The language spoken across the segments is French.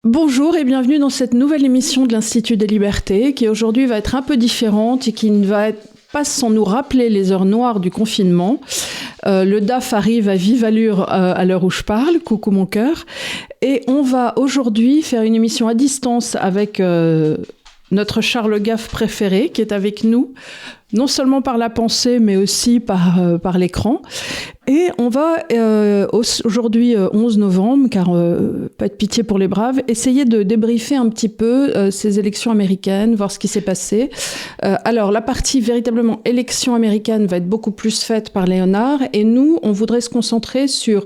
Bonjour et bienvenue dans cette nouvelle émission de l'Institut des Libertés qui aujourd'hui va être un peu différente et qui ne va être pas sans nous rappeler les heures noires du confinement. Le DAF arrive à vive allure à l'heure où je parle, coucou mon cœur. Et on va aujourd'hui faire une émission à distance avec notre Charles Gaff préféré qui est avec nous, non seulement par la pensée mais aussi par l'écran. Et on va aujourd'hui 11 novembre, car pas de pitié pour les braves, essayer de débriefer un petit peu ces élections américaines, voir ce qui s'est passé. Alors la partie véritablement élection américaine va être beaucoup plus faite par Léonard, et nous on voudrait se concentrer sur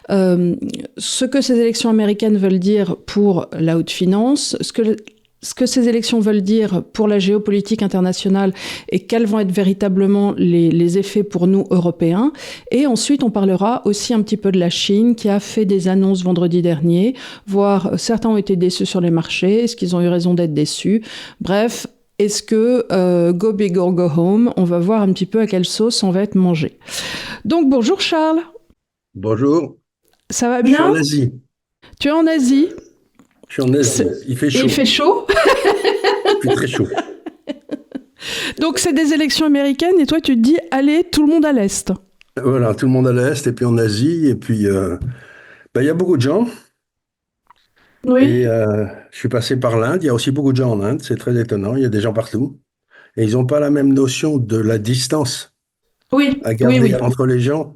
ce que ces élections américaines veulent dire pour la haute finance, ce que ces élections veulent dire pour la géopolitique internationale et quels vont être véritablement les effets pour nous, Européens. Et ensuite, on parlera aussi un petit peu de la Chine qui a fait des annonces vendredi dernier, voire certains ont été déçus sur les marchés. Est-ce qu'ils ont eu raison d'être déçus? Bref, est-ce que go big or go home? On va voir un petit peu à quelle sauce on va être mangé. Donc bonjour Charles. Bonjour. Ça va Je suis en bien? Asie. Tu es en Asie? Je suis en Asie. Il fait Et il chaud. fait chaud? Il fait très chaud. Donc c'est des élections américaines et toi tu te dis allez tout le monde à l'Est. Voilà, tout le monde à l'Est et puis en Asie. Et puis, il y a beaucoup de gens. Et Oui. je suis passé par l'Inde. Il y a aussi beaucoup de gens en Inde. C'est très étonnant. Il y a des gens partout. Et ils n'ont pas la même notion de la distance Oui, à oui, garder oui. entre les gens.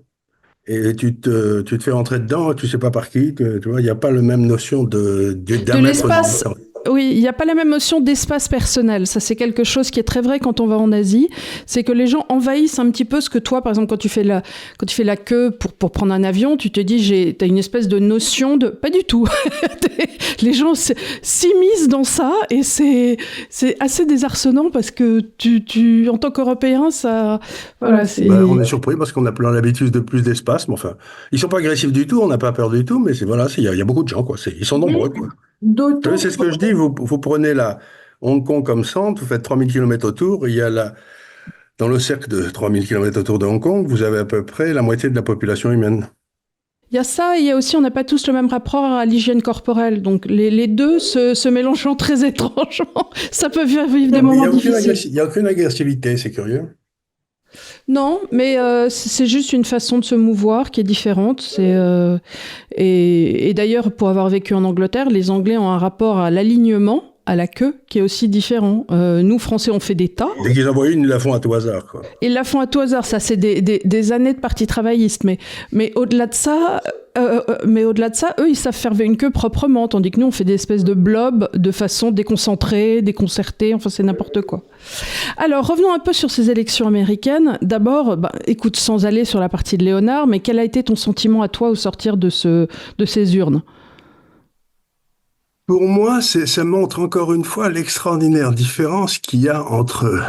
Et tu te fais rentrer dedans, tu sais pas par qui. Tu vois, il n'y a pas la même notion De d'un mètre de l'espace, distance. oui, il n'y a pas la même notion d'espace personnel. Ça, c'est quelque chose qui est très vrai quand on va en Asie. C'est que les gens envahissent un petit peu ce que toi, par exemple, quand tu fais la queue pour prendre un avion, tu te dis, t'as une espèce de notion de... Pas du tout. Les gens s'immiscent dans ça et c'est assez désarçonnant parce que en tant qu'Européen, ça... Voilà, On c'est... est surpris parce qu'on a plein l'habitude de plus d'espace, mais enfin, ils sont pas agressifs du tout, on n'a pas peur du tout, mais il y a beaucoup de gens, quoi. Ils sont nombreux, Oui, quoi. Vous savez, d'autant c'est ce que je dis, vous prenez Hong Kong comme centre, vous faites 3000 km autour, dans le cercle de 3000 km autour de Hong Kong, vous avez à peu près la moitié de la population humaine. il y a ça, et il y a aussi, on n'a pas tous le même rapport à l'hygiène corporelle. Donc les deux se mélangeant très étrangement, ça peut vivre des Non, mais moments difficiles. il y a aucune agressivité, c'est curieux. Non, mais c'est juste une façon de se mouvoir qui est différente. Et d'ailleurs, pour avoir vécu en Angleterre, les Anglais ont un rapport à l'alignement, à la queue, qui est aussi différent. Nous, Français, on fait des tas. Dès qu'ils en voient une, ils la font à tout hasard, quoi. Ils la font à tout hasard, ça c'est des années de parti travailliste, mais au-delà de ça, eux ils savent faire une queue proprement, tandis que nous on fait des espèces de blobs de façon déconcentrée, déconcertée, enfin c'est n'importe quoi. Alors revenons un peu sur ces élections américaines. D'abord, écoute, sans aller sur la partie de Léonard, mais quel a été ton sentiment à toi au sortir de ces urnes? Pour moi, ça montre encore une fois l'extraordinaire différence qu'il y a entre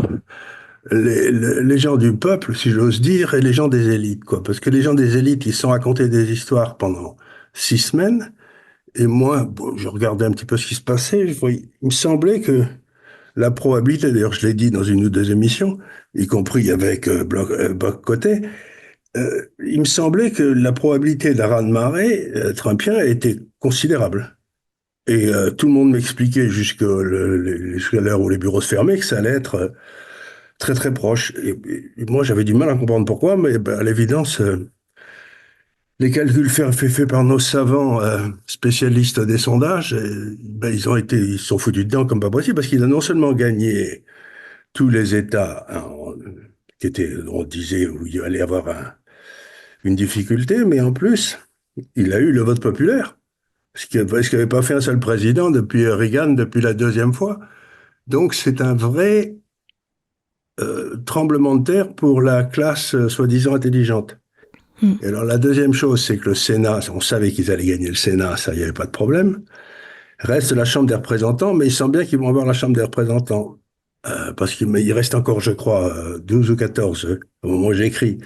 les gens du peuple, si j'ose dire, et les gens des élites, quoi. Parce que les gens des élites, ils se sont racontés des histoires pendant 6 semaines. Et moi, bon, je regardais un petit peu ce qui se passait. Il me semblait que la probabilité, d'ailleurs, je l'ai dit dans une ou deux émissions, y compris avec Bloc Côté, il me semblait que la probabilité d'un raz-de-marée trumpien était considérable. Et tout le monde m'expliquait jusqu'à l'heure où les bureaux se fermaient que ça allait être très très proche. Et moi, j'avais du mal à comprendre pourquoi, mais ben, à l'évidence, les calculs faits par nos savants spécialistes des sondages, ben, ils se sont foutus dedans comme pas possible, parce qu'il a non seulement gagné tous les États on disait, où il allait y avoir une difficulté, mais en plus, il a eu le vote populaire, ce qu'avait pas fait un seul président depuis Reagan, depuis la deuxième fois. Donc c'est un vrai tremblement de terre pour la classe soi-disant intelligente. Hmm. Et alors la deuxième chose, c'est que le Sénat, on savait qu'ils allaient gagner le Sénat, ça, il n'y avait pas de problème. Reste la Chambre des représentants, mais il semble bien qu'ils vont avoir la Chambre des représentants. Parce qu'il reste encore, je crois, 12 ou 14, au moment où j'écris,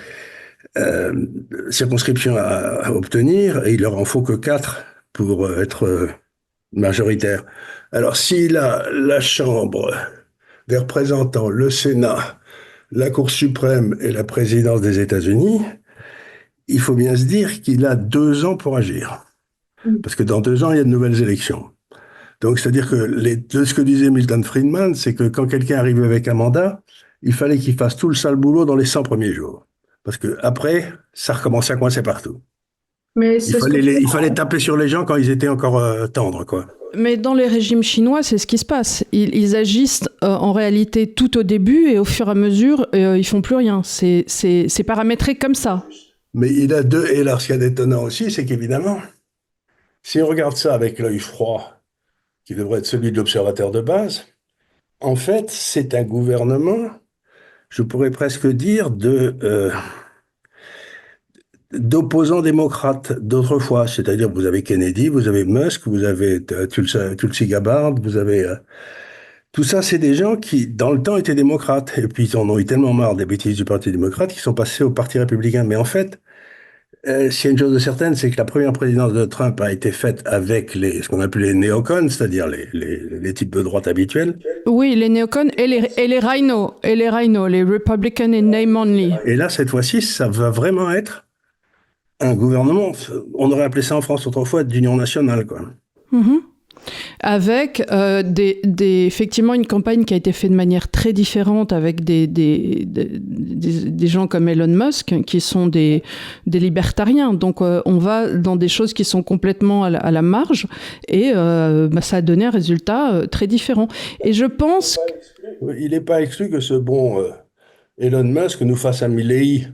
euh, circonscriptions à obtenir, et il leur en faut que 4 pour être majoritaire. Alors, si la Chambre des représentants, le Sénat, la Cour suprême et la présidence des États-Unis, il faut bien se dire qu'il a 2 ans pour agir. Parce que dans 2 ans, il y a de nouvelles élections. Donc, c'est-à-dire que ce que disait Milton Friedman, c'est que quand quelqu'un arrivait avec un mandat, il fallait qu'il fasse tout le sale boulot dans les 100 premiers jours. Parce que après, ça recommençait à coincer partout. Mais c'est ce que tu Il fallait taper sur les gens quand ils étaient encore tendres, quoi. Mais dans les régimes chinois, c'est ce qui se passe. Ils agissent en réalité tout au début et au fur et à mesure, ils font plus rien. C'est paramétré comme ça. Mais il a deux. Et alors, ce qu'il y a d'étonnant aussi, c'est qu'évidemment, si on regarde ça avec l'œil froid, qui devrait être celui de l'observateur de base, en fait, c'est un gouvernement, je pourrais presque dire, d'opposants démocrates d'autrefois. C'est-à-dire, vous avez Kennedy, vous avez Musk, vous avez Tulsi Gabbard, vous avez... tout ça, c'est des gens qui, dans le temps, étaient démocrates. Et puis, ils en ont eu tellement marre des bêtises du Parti démocrate qu'ils sont passés au Parti républicain. Mais en fait, s'il y a une chose de certaine, c'est que la première présidence de Trump a été faite avec ce qu'on appelle les néocons, c'est-à-dire les types de droite habituels. Oui, les néocons et les rhinos, les Republican in name only. Et là, cette fois-ci, ça va vraiment être un gouvernement, on aurait appelé ça en France autrefois d'union nationale, quoi. Mm-hmm. Avec effectivement une campagne qui a été faite de manière très différente avec des gens comme Elon Musk qui sont des libertariens. Donc on va dans des choses qui sont complètement à la marge et ça a donné un résultat très différent. Et je pense... Il n'est pas exclu que ce bon Elon Musk nous fasse un Milley.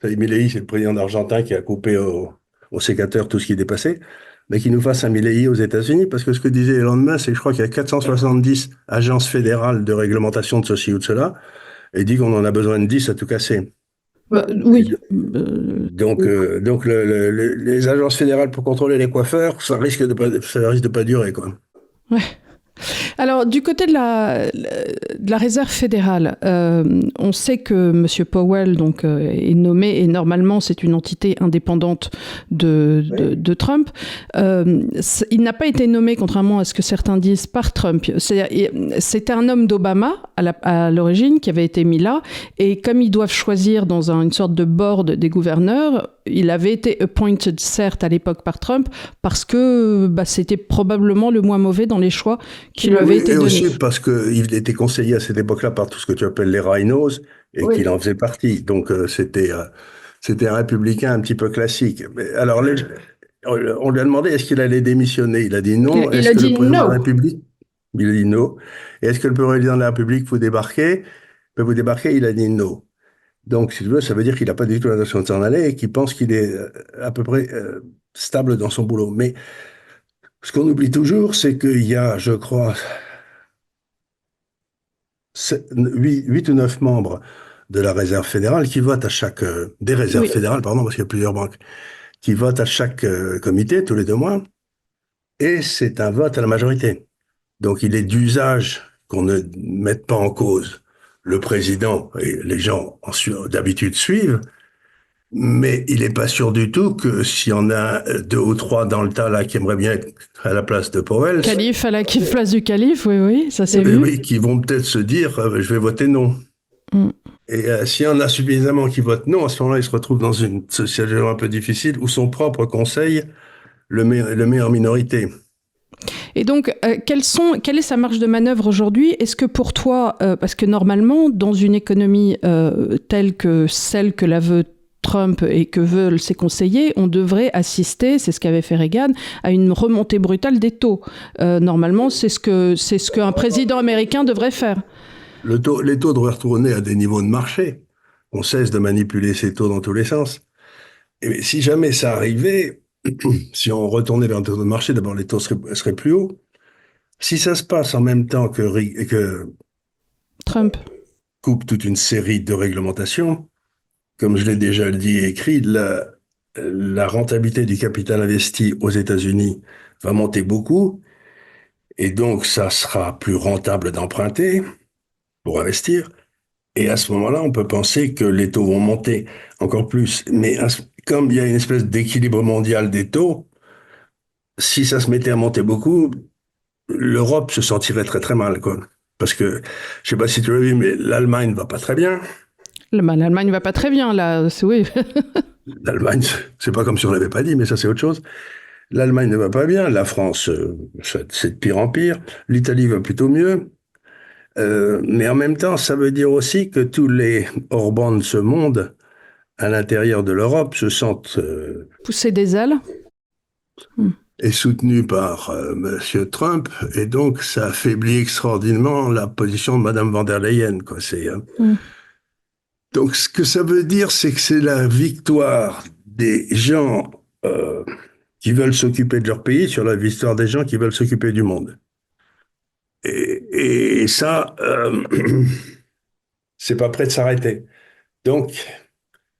Milley, c'est le président argentin qui a coupé au sécateur tout ce qui dépassait. Mais qui nous fasse un Milley aux États-Unis, parce que ce que disait Elon Musk, c'est que je crois qu'il y a 470 agences fédérales de réglementation de ceci ou de cela, et il dit qu'on en a besoin de 10 à tout casser. Oui. Donc les agences fédérales pour contrôler les coiffeurs, ça risque de pas durer, quoi. Ouais. Alors, du côté de la réserve fédérale, on sait que M. Powell donc, est nommé, et normalement, c'est une entité indépendante de Trump. Il n'a pas été nommé, contrairement à ce que certains disent, par Trump. C'était un homme d'Obama, à l'origine, qui avait été mis là, et comme ils doivent choisir dans une sorte de board des gouverneurs, il avait été appointed, certes, à l'époque par Trump, parce que c'était probablement le moins mauvais dans les choix qui lui avaient été donnés. Et aussi parce qu'il était conseillé à cette époque-là par tout ce que tu appelles les rhinos, et Oui. qu'il en faisait partie. Donc c'était un républicain un petit peu classique. Mais, alors, on lui a demandé est-ce qu'il allait démissionner. Il a dit non. Il a dit non. non. Il a dit non. Et est-ce que le président de la République peut vous débarquer? Il a dit non. Donc, si tu veux, ça veut dire qu'il n'a pas du tout l'intention de s'en aller et qu'il pense qu'il est à peu près stable dans son boulot. Mais ce qu'on oublie toujours, c'est qu'il y a, je crois, 8 ou 9 membres de la réserve fédérale qui votent à chaque... des réserves fédérales, pardon, parce qu'il y a plusieurs banques, qui votent à chaque comité, tous les 2 mois. Et c'est un vote à la majorité. Donc, il est d'usage qu'on ne mette pas en cause le président, et les gens d'habitude suivent, mais il n'est pas sûr du tout que s'il y en a 2 ou 3 dans le tas là qui aimeraient bien être à la place de Powell, calife à la place du calife, oui, ça c'est vu. Oui, qui vont peut-être se dire je vais voter non. Et s'il y en a suffisamment qui votent non, à ce moment-là, ils se retrouvent dans une situation un peu difficile où son propre conseil le met en minorité. Et donc, quelle est sa marge de manœuvre aujourd'hui? Est-ce que pour toi, parce que normalement, dans une économie telle que celle que la veut Trump et que veulent ses conseillers, on devrait assister, c'est ce qu'avait fait Reagan, à une remontée brutale des taux. Normalement, c'est ce qu'un président américain devrait faire. Les taux devraient retourner à des niveaux de marché. On cesse de manipuler ces taux dans tous les sens. Et si jamais ça arrivait, si on retournait vers un taux de marché, d'abord les taux seraient plus hauts. Si ça se passe en même temps que Trump coupe toute une série de réglementations, comme je l'ai déjà dit et écrit, la rentabilité du capital investi aux États-Unis va monter beaucoup, et donc ça sera plus rentable d'emprunter pour investir. Et à ce moment-là, on peut penser que les taux vont monter encore plus. Mais comme il y a une espèce d'équilibre mondial des taux, si ça se mettait à monter beaucoup, l'Europe se sentirait très très mal, quoi. Parce que, je sais pas si tu l'as vu, mais l'Allemagne va pas très bien. L'Allemagne va pas très bien, là, oui. L'Allemagne, c'est pas comme si on l'avait pas dit, mais ça c'est autre chose. L'Allemagne ne va pas bien, la France, c'est de pire en pire, l'Italie va plutôt mieux. Mais en même temps, ça veut dire aussi que tous les Orbán de ce monde, à l'intérieur de l'Europe, se sentent Pousser des ailes. Hmm. et soutenus par Monsieur Trump, et donc ça affaiblit extraordinairement la position de Madame von der Leyen, quoi. Hmm. Donc ce que ça veut dire, c'est que c'est la victoire des gens qui veulent s'occuper de leur pays sur la victoire des gens qui veulent s'occuper du monde. Et ça, c'est pas prêt de s'arrêter. Donc,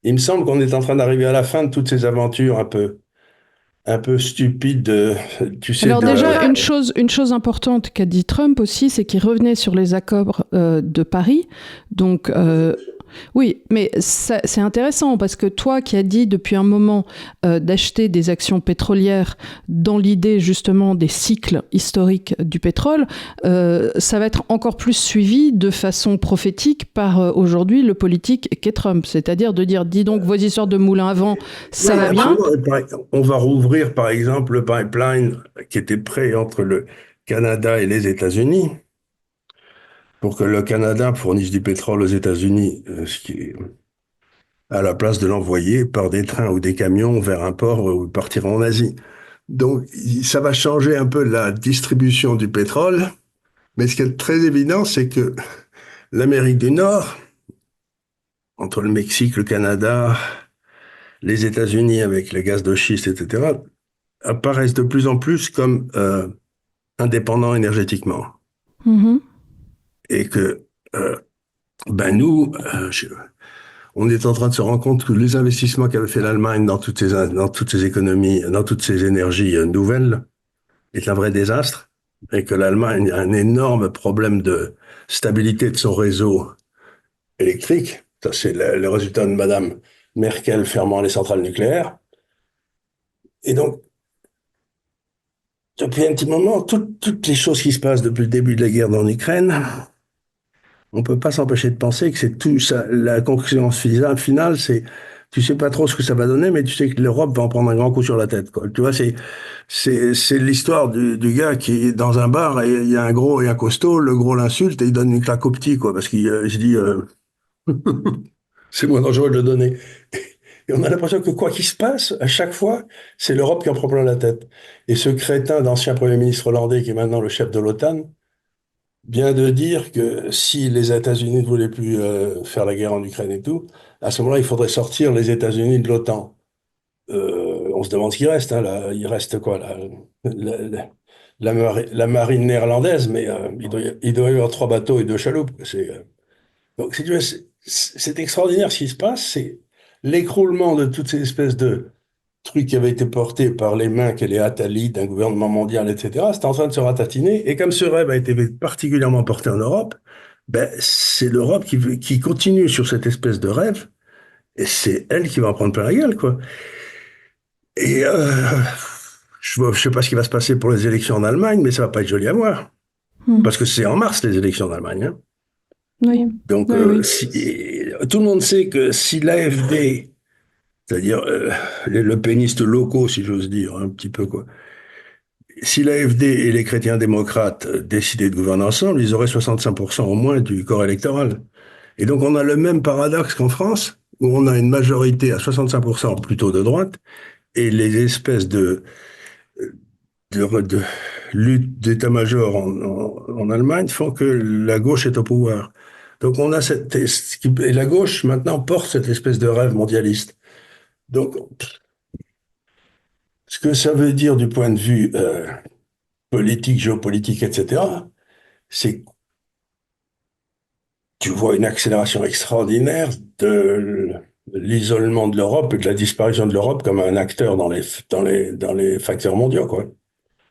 il me semble qu'on est en train d'arriver à la fin de toutes ces aventures un peu stupides, tu sais, Alors déjà, une chose importante qu'a dit Trump aussi, c'est qu'il revenait sur les accords de Paris. Donc, oui, mais c'est intéressant parce que toi qui as dit depuis un moment d'acheter des actions pétrolières dans l'idée justement des cycles historiques du pétrole, ça va être encore plus suivi de façon prophétique par aujourd'hui le politique qu'est Trump. C'est-à-dire de dire, dis donc, vos histoires de moulins à vent, ça va bien. On va rouvrir par exemple le pipeline qui était prêt entre le Canada et les États-Unis, pour que le Canada fournisse du pétrole aux États-Unis, ce qui est à la place de l'envoyer par des trains ou des camions vers un port où il partira en Asie. Donc, ça va changer un peu la distribution du pétrole, mais ce qui est très évident, c'est que l'Amérique du Nord, entre le Mexique, le Canada, les États-Unis avec le gaz de schiste, etc., apparaissent de plus en plus comme indépendants énergétiquement. Mm-hmm. Et que nous, on est en train de se rendre compte que les investissements qu'avait fait l'Allemagne dans toutes ces économies, dans toutes ces énergies nouvelles, est un vrai désastre, et que l'Allemagne a un énorme problème de stabilité de son réseau électrique. Ça, c'est le résultat de Madame Merkel fermant les centrales nucléaires. Et donc, depuis un petit moment, toutes les choses qui se passent depuis le début de la guerre en Ukraine, on peut pas s'empêcher de penser que c'est tout ça. La conclusion finale, c'est tu sais pas trop ce que ça va donner, mais tu sais que l'Europe va en prendre un grand coup sur la tête, quoi. Tu vois, c'est l'histoire du gars qui est dans un bar et il y a un gros et un costaud. Le gros l'insulte et il donne une claque au petit, quoi, parce qu'il se dit c'est moins dangereux de le donner. Et on a l'impression que quoi qu'il se passe, à chaque fois, c'est l'Europe qui en prend plein la tête. Et ce crétin d'ancien Premier ministre hollandais, qui est maintenant le chef de l'OTAN, vient de dire que si les États-Unis ne voulaient plus faire la guerre en Ukraine et tout, à ce moment-là, il faudrait sortir les États-Unis de l'OTAN. On se demande ce qu'il reste. Hein, là. Il reste quoi là, la marine néerlandaise, mais il doit y avoir 3 bateaux et 2 chaloupes. Donc, si tu veux, c'est extraordinaire ce qui se passe. C'est l'écroulement de toutes ces espèces de trucs qui avaient été portés par les mains et les Attali d'un gouvernement mondial, etc. C'est en train de se ratatiner. Et comme ce rêve a été particulièrement porté en Europe, ben, c'est l'Europe qui continue sur cette espèce de rêve. Et c'est elle qui va en prendre plein la gueule, quoi. Et je sais pas ce qui va se passer pour les élections en Allemagne, mais ça va pas être joli à voir. Parce que c'est en mars, les élections en Allemagne. Hein. Oui. Donc, Oui. tout le monde sait que si l'AfD, c'est-à-dire les Le Penistes locaux, si j'ose dire, un petit peu, quoi, si l'AfD et les chrétiens démocrates décidaient de gouverner ensemble, ils auraient 65% au moins du corps électoral. Et donc, on a le même paradoxe qu'en France, où on a une majorité à 65% plutôt de droite, et les espèces de lutte d'état-major en Allemagne font que la gauche est au pouvoir. Donc on a et la gauche maintenant porte cette espèce de rêve mondialiste. Donc ce que ça veut dire du point de vue politique, géopolitique, etc., c'est que tu vois une accélération extraordinaire de l'isolement de l'Europe et de la disparition de l'Europe comme un acteur dans les facteurs mondiaux, quoi.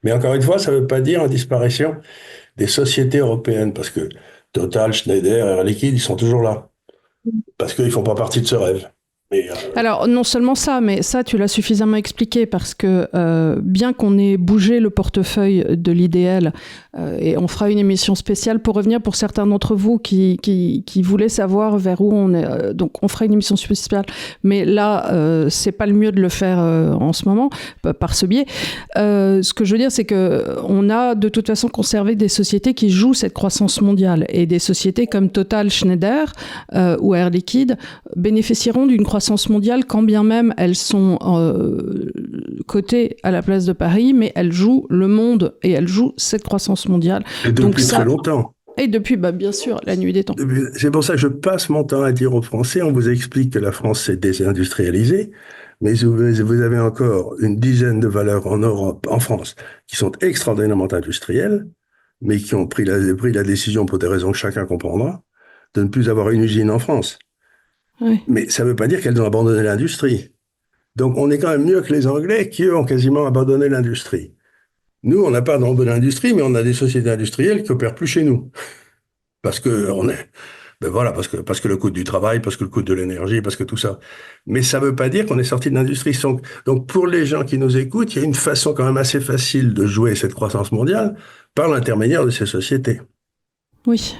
Mais encore une fois, ça ne veut pas dire une disparition des sociétés européennes, parce que Total, Schneider, Air Liquide, ils sont toujours là, parce qu'ils ne font pas partie de ce rêve. Mais, Alors, non seulement ça, mais ça, tu l'as suffisamment expliqué parce que bien qu'on ait bougé le portefeuille de l'IDL, et on fera une émission spéciale pour revenir pour certains d'entre vous qui voulaient savoir vers où on est. Donc, on fera une émission spéciale, mais là, c'est pas le mieux de le faire en ce moment, par ce biais. Ce que je veux dire, c'est qu'on a de toute façon conservé des sociétés qui jouent cette croissance mondiale et des sociétés comme Total, Schneider ou Air Liquide bénéficieront d'une croissance mondiale quand bien même elles sont cotées à la place de Paris, mais elles jouent le monde et elles jouent cette croissance mondiale. et depuis très longtemps. Et depuis, bien sûr, la nuit des temps. C'est pour ça que je passe mon temps à dire aux Français, on vous explique que la France s'est désindustrialisée, mais vous avez encore une dizaine de valeurs en Europe, en France, qui sont extraordinairement industrielles, mais qui ont pris la décision, pour des raisons que chacun comprendra, de ne plus avoir une usine en France. Oui. Mais ça ne veut pas dire qu'elles ont abandonné l'industrie. Donc on est quand même mieux que les Anglais qui, eux, ont quasiment abandonné l'industrie. Nous, on n'a pas abandonné l'industrie, mais on a des sociétés industrielles qui opèrent plus chez nous. Parce que on est, voilà, parce que le coût du travail, parce que le coût de l'énergie, parce que tout ça. Mais ça ne veut pas dire qu'on est sorti de l'industrie. Donc pour les gens qui nous écoutent, il y a une façon quand même assez facile de jouer cette croissance mondiale par l'intermédiaire de ces sociétés. Oui.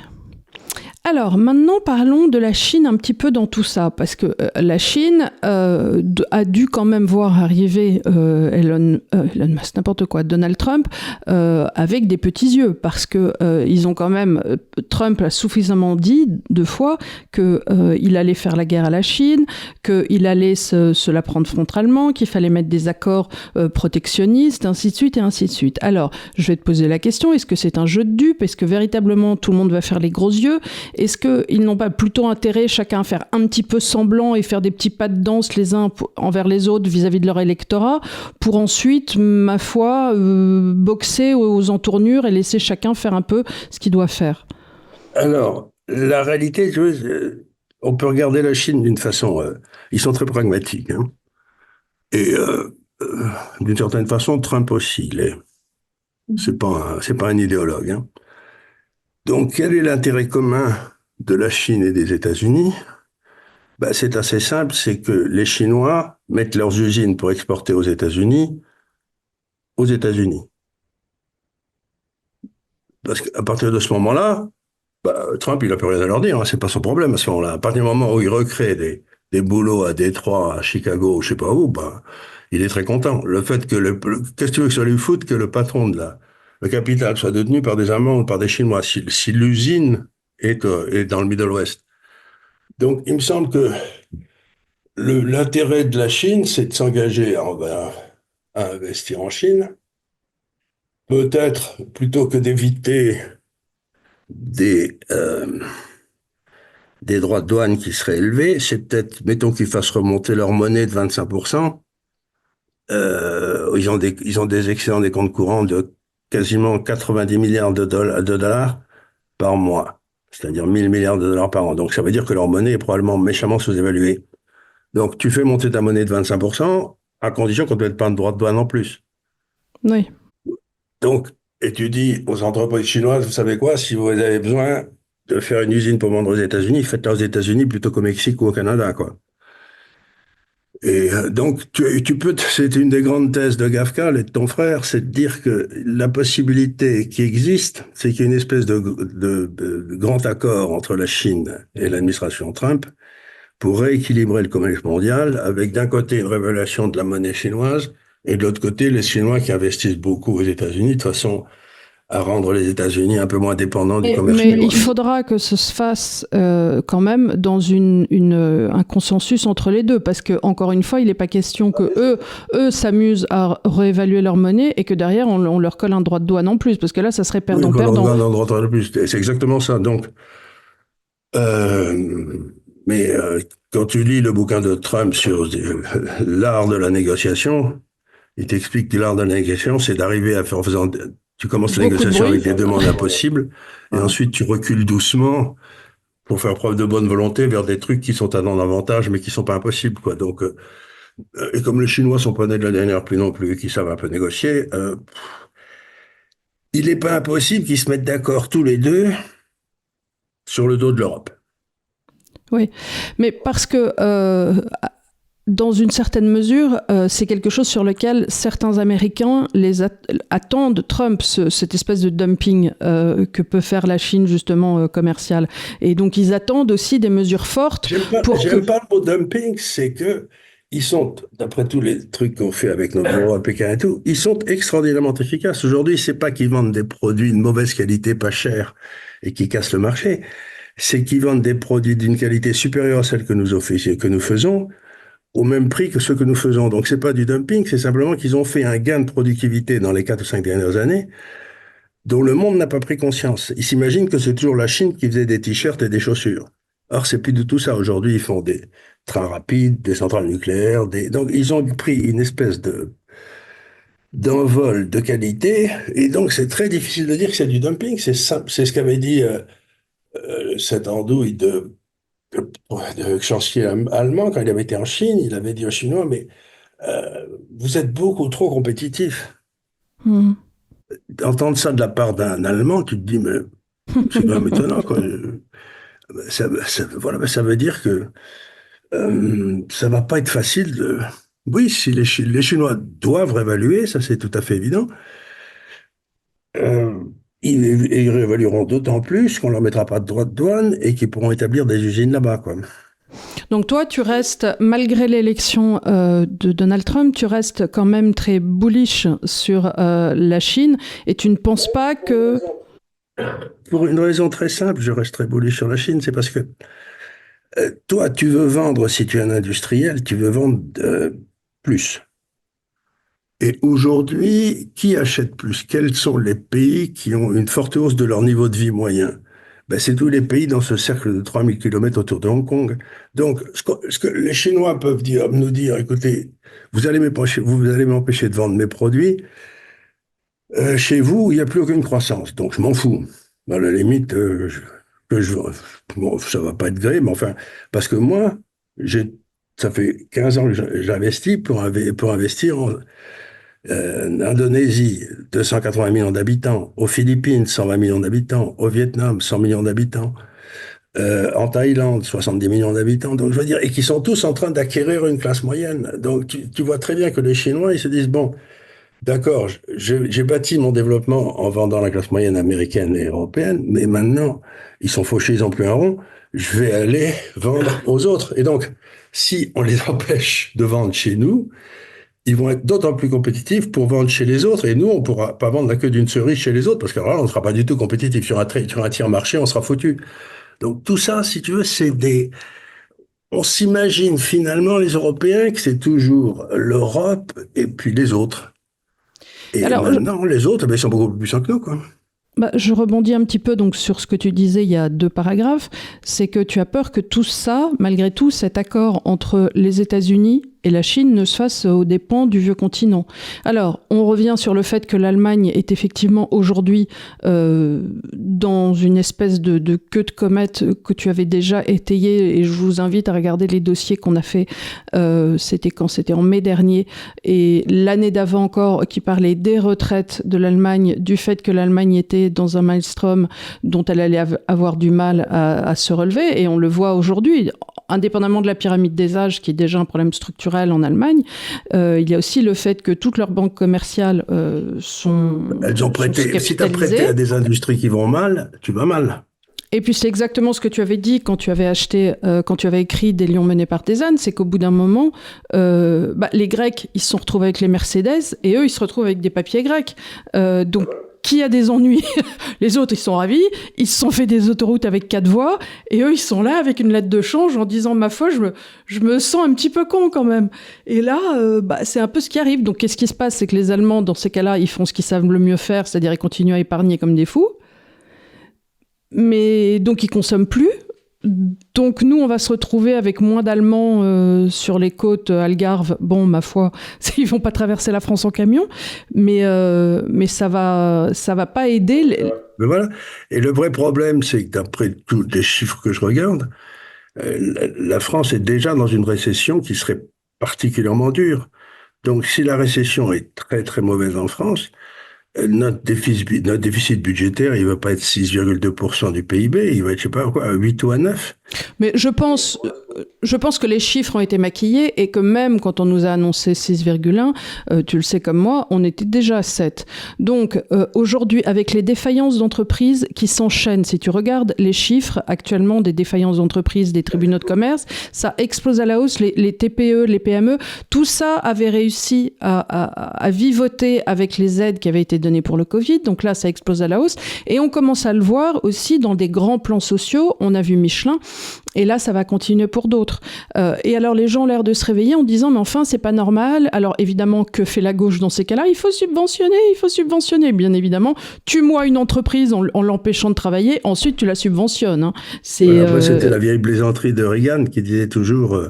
Alors maintenant parlons de la Chine un petit peu dans tout ça, parce que la Chine a dû quand même voir arriver Elon Musk, n'importe quoi, Donald Trump, avec des petits yeux, parce que ils ont quand même, Trump a suffisamment dit 2 fois qu'il allait faire la guerre à la Chine, qu'il allait se la prendre frontalement, qu'il fallait mettre des accords protectionnistes, ainsi de suite et ainsi de suite. Alors je vais te poser la question, est-ce que c'est un jeu de dupes? Est-ce que véritablement tout le monde va faire les gros yeux? Est-ce qu'ils n'ont pas plutôt intérêt chacun à faire un petit peu semblant et faire des petits pas de danse les uns envers les autres vis-à-vis de leur électorat pour ensuite, ma foi, boxer aux entournures et laisser chacun faire un peu ce qu'il doit faire? Alors, la réalité, on peut regarder la Chine d'une façon... ils sont très pragmatiques. Hein. Et d'une certaine façon, Trump aussi, il est. C'est pas un idéologue. Hein. Donc, quel est l'intérêt commun de la Chine et des États-Unis? C'est assez simple, c'est que les Chinois mettent leurs usines pour exporter aux États-Unis. Parce qu'à partir de ce moment-là, Trump, il n'a plus rien à leur dire, hein, c'est pas son problème à ce moment-là. À partir du moment où il recrée des boulots à Détroit, à Chicago, je sais pas où, il est très content. Le fait que qu'est-ce que tu veux que ça lui foute que le patron le capital soit détenu par des Allemands ou par des Chinois, si l'usine est dans le Middle West. Donc, il me semble que l'intérêt de la Chine, c'est de s'engager à investir en Chine, peut-être plutôt que d'éviter des droits de douane qui seraient élevés, c'est peut-être, mettons qu'ils fassent remonter leur monnaie de 25%, ils ont des excédents des comptes courants de quasiment 90 milliards de dollars par mois, c'est-à-dire 1000 milliards de dollars par an. Donc ça veut dire que leur monnaie est probablement méchamment sous-évaluée. Donc tu fais monter ta monnaie de 25%, à condition qu'on ne te mette pas de droits de douane en plus. Oui. Donc, et tu dis aux entreprises chinoises, vous savez quoi, si vous avez besoin de faire une usine pour vendre aux États-Unis, faites-la aux États-Unis plutôt qu'au Mexique ou au Canada, quoi. Et donc, c'est une des grandes thèses de Gafkal et de ton frère, c'est de dire que la possibilité qui existe, c'est qu'il y ait une espèce de grand accord entre la Chine et l'administration Trump pour rééquilibrer le commerce mondial, avec d'un côté une révélation de la monnaie chinoise et de l'autre côté les Chinois qui investissent beaucoup aux États-Unis de façon à rendre les États-Unis un peu moins dépendants du commerce chinois. Mais il faudra que ce se fasse quand même dans un consensus entre les deux, parce que encore une fois, il n'est pas question que eux s'amusent à réévaluer leur monnaie et que derrière on leur colle un droit de douane en plus, parce que là, ça serait perdant-perdant. Un droit de douane en plus, c'est exactement ça. Donc, mais quand tu lis le bouquin de Trump sur l'art de la négociation, il t'explique que l'art de la négociation, c'est d'arriver en faisant... Tu commences la négociation avec des demandes impossibles, et ensuite tu recules doucement pour faire preuve de bonne volonté vers des trucs qui sont à ton avantage, mais qui sont pas impossibles, quoi. Donc, et comme les Chinois sont pas nés de la dernière pluie non plus, qui savent un peu négocier, il n'est pas impossible qu'ils se mettent d'accord tous les deux sur le dos de l'Europe. Oui, mais parce que dans une certaine mesure, c'est quelque chose sur lequel certains Américains attendent Trump, cette espèce de dumping que peut faire la Chine, justement, commercial. Et donc, ils attendent aussi des mesures fortes. J'aime pas le mot dumping, c'est que ils sont, d'après tous les trucs qu'on fait avec nos bureaux à Pékin et tout, ils sont extraordinairement efficaces. Aujourd'hui, c'est pas qu'ils vendent des produits de mauvaise qualité, pas chers, et qui cassent le marché. C'est qu'ils vendent des produits d'une qualité supérieure à celle que nous faisons, au même prix que ceux que nous faisons. Donc, c'est pas du dumping, c'est simplement qu'ils ont fait un gain de productivité dans les 4 ou 5 dernières années dont le monde n'a pas pris conscience. Ils s'imaginent que c'est toujours la Chine qui faisait des t-shirts et des chaussures. Or, c'est plus du tout ça. Aujourd'hui, ils font des trains rapides, des centrales nucléaires, donc ils ont pris une espèce d'envol de qualité, et donc c'est très difficile de dire que c'est du dumping. C'est simple, c'est ce qu'avait dit cette andouille de chancelier allemand quand il avait été en Chine. Il avait dit aux Chinois, mais vous êtes beaucoup trop compétitifs. D'entendre ça de la part d'un Allemand, tu te dis, mais c'est quand même étonnant, quoi. Voilà, ça veut dire que ça va pas être facile de... Oui, si les Chinois doivent réévaluer, ça c'est tout à fait évident. Euh, ils réévalueront d'autant plus qu'on leur mettra pas de droits de douane et qu'ils pourront établir des usines là-bas, quoi. Donc toi, tu restes, malgré l'élection de Donald Trump, tu restes quand même très bullish sur la Chine, et tu ne penses pas que... Pour une raison très simple, je reste très bullish sur la Chine, c'est parce que toi, tu veux vendre, si tu es un industriel, tu veux vendre plus. Et aujourd'hui, qui achète plus? Quels sont les pays qui ont une forte hausse de leur niveau de vie moyen? Ben, c'est tous les pays dans ce cercle de 3000 km autour de Hong Kong. Donc, ce que les Chinois peuvent nous dire, écoutez, vous allez m'empêcher de vendre mes produits, chez vous, il n'y a plus aucune croissance, donc je m'en fous. À la limite, bon, ça va pas être grave, mais enfin, parce que moi, ça fait 15 ans que j'investis pour investir en Indonésie, 280 millions d'habitants, aux Philippines, 120 millions d'habitants, au Vietnam, 100 millions d'habitants, en Thaïlande, 70 millions d'habitants, donc je veux dire, et qui sont tous en train d'acquérir une classe moyenne. Donc tu vois très bien que les Chinois, ils se disent, bon, d'accord, j'ai bâti mon développement en vendant la classe moyenne américaine et européenne, mais maintenant, ils sont fauchés, ils n'ont plus un rond, je vais aller vendre aux autres. Et donc, si on les empêche de vendre chez nous, ils vont être d'autant plus compétitifs pour vendre chez les autres, et nous, on pourra pas vendre la queue d'une cerise chez les autres, parce que là, on ne sera pas du tout compétitif. Sur un tiers marché, on sera foutu. Donc tout ça, si tu veux, on s'imagine finalement, les Européens, que c'est toujours l'Europe et puis les autres. Et alors, maintenant, les autres, ils sont beaucoup plus puissants que nous, quoi. Je rebondis un petit peu donc sur ce que tu disais il y a 2 paragraphes. C'est que tu as peur que tout ça, malgré tout, cet accord entre les États-Unis et la Chine ne se fasse aux dépens du vieux continent. Alors, on revient sur le fait que l'Allemagne est effectivement aujourd'hui dans une espèce de queue de comète que tu avais déjà étayée, et je vous invite à regarder les dossiers qu'on a fait, c'était en mai dernier, et l'année d'avant encore, qui parlait des retraites de l'Allemagne, du fait que l'Allemagne était dans un maelstrom dont elle allait avoir du mal à se relever, et on le voit aujourd'hui. Indépendamment de la pyramide des âges, qui est déjà un problème structurel en Allemagne, il y a aussi le fait que toutes leurs banques commerciales sont Elles ont prêté. Si tu as prêté à des industries qui vont mal, tu vas mal. Et puis c'est exactement ce que tu avais dit quand tu avais écrit Des lions menés par des ânes, c'est qu'au bout d'un moment, les Grecs, ils se sont retrouvés avec les Mercedes, et eux, ils se retrouvent avec des papiers grecs. Donc, qui a des ennuis? Les autres, ils sont ravis, ils se sont fait des autoroutes avec 4 voies, et eux, ils sont là avec une lettre de change en disant, ma foi, je me sens un petit peu con quand même. Et là, c'est un peu ce qui arrive. Donc, qu'est-ce qui se passe? C'est que les Allemands, dans ces cas-là, ils font ce qu'ils savent le mieux faire, c'est-à-dire ils continuent à épargner comme des fous. Mais donc, ils consomment plus. Donc nous, on va se retrouver avec moins d'Allemands sur les côtes Algarve. Bon, ma foi, ils vont pas traverser la France en camion, mais ça va pas aider. Mais voilà. Et le vrai problème, c'est que d'après tous les chiffres que je regarde, la France est déjà dans une récession qui serait particulièrement dure. Donc si la récession est très très mauvaise en France, notre déficit budgétaire, il ne va pas être 6,2% du PIB, il va être, je sais pas quoi, à 8 ou à 9. Mais je pense, je pense que les chiffres ont été maquillés et que même quand on nous a annoncé 6,1, tu le sais comme moi, on était déjà à 7. Donc aujourd'hui, avec les défaillances d'entreprises qui s'enchaînent, si tu regardes les chiffres actuellement des défaillances d'entreprises, des tribunaux de commerce, ça explose à la hausse, les TPE, les PME, tout ça avait réussi à vivoter avec les aides qui avaient été données pour le Covid, donc là ça explose à la hausse et on commence à le voir aussi dans des grands plans sociaux, on a vu Michelin, et là ça va continuer pour d'autres. Et alors les gens ont l'air de se réveiller en disant mais enfin c'est pas normal. Alors évidemment que fait la gauche dans ces cas-là? Il faut subventionner, bien évidemment. Tue-moi une entreprise en l'empêchant de travailler, ensuite tu la subventionnes. Hein. Après, c'était la vieille plaisanterie de Reagan qui disait toujours